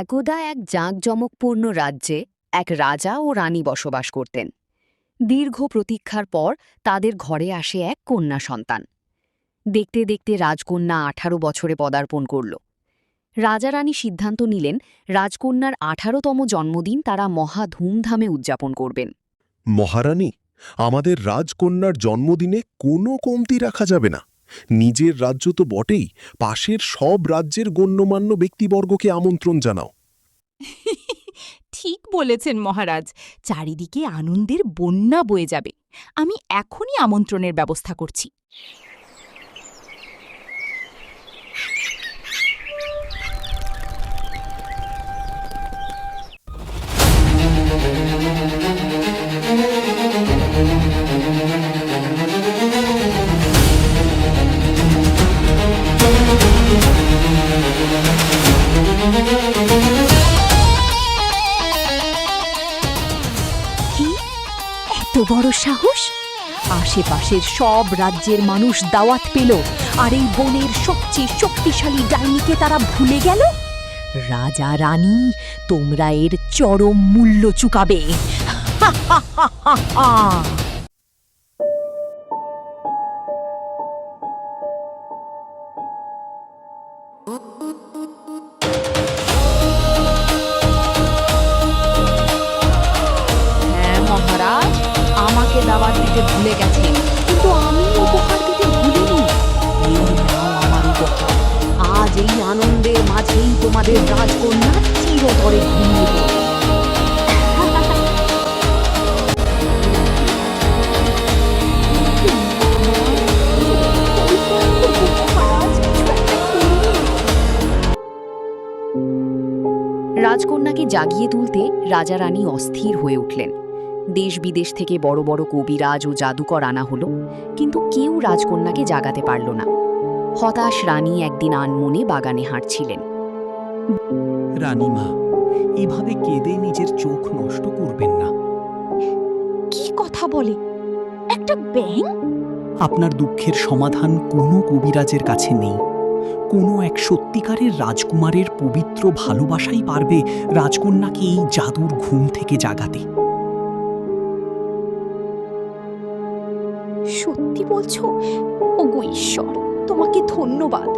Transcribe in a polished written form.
একদা এক জাঁকজমকপূর্ণ রাজ্যে এক রাজা ও রানী বসবাস করতেন। দীর্ঘ প্রতীক্ষার পর তাদের ঘরে আসে এক কন্যা সন্তান। দেখতে দেখতে রাজকন্যা ১৮ বছরে পদার্পণ করল। রাজা রানী সিদ্ধান্ত নিলেন রাজকন্যার ১৮তম জন্মদিন তারা মহা ধুমধামে উদযাপন করবেন। মহারানী, আমাদের রাজকন্যার জন্মদিনে কোনো কমতি রাখা যাবে না। নিজের রাজ্য তো বটেই, পাশের সব রাজ্যের গণ্যমান্য ব্যক্তিবর্গকে আমন্ত্রণ জানাও। ঠিক বলেছেন মহারাজ, চারিদিকে আনন্দের বন্যা বয়ে যাবে। আমি এখনই আমন্ত্রণের ব্যবস্থা করছি। কি এত বড় সাহস! আশেপাশের সব রাজ্যের মানুষ দাওয়াত পেল, আর এই বনের সবচেয়ে শক্তিশালী ডাইনিকে তারা ভুলে গেল। রাজা রানী, তোমরা এর চরম মূল্য চুকাবে। হ্যাঁ মহারাজ, আমাকে দাওয়াত দিতে ভুলে গেছেন, কিন্তু আমি উপহার দিতে ভুলিনি। এই নাও আমার উপহার। আজ এই আনন্দের মাঝেই তোমাদের রাজকন্যা চিরতরে ঘুমিয়ে পড়বে। রাজকন্যাকে জাগিয়ে তুলতে রাজা রানী অস্থির হয়ে উঠলেন। দেশ বিদেশ থেকে বড় বড় কবিরাজ ও জাদুকর আনা হলো, কিন্তু কেউ রাজকন্যাকে জাগাতে পারল না। হতাশ রানী একদিন আনমনে বাগানে হাঁটছিলেন। রানীমা, এভাবে কেঁদে নিজের চোখ নষ্ট করবেন না। কি কথা বলে একটা ব্যাঙ? আপনার দুঃখের সমাধান কোনো কবিরাজের কাছে নেই। কোনো এক সত্যিকারের রাজকুমারের পবিত্র ভালোবাসাই পারবে রাজকন্যাকে এই জাদুর ঘুম থেকে জাগাতে। সত্যি বলছো? ওগো ঈশ্বর, তোমাকে ধন্যবাদ।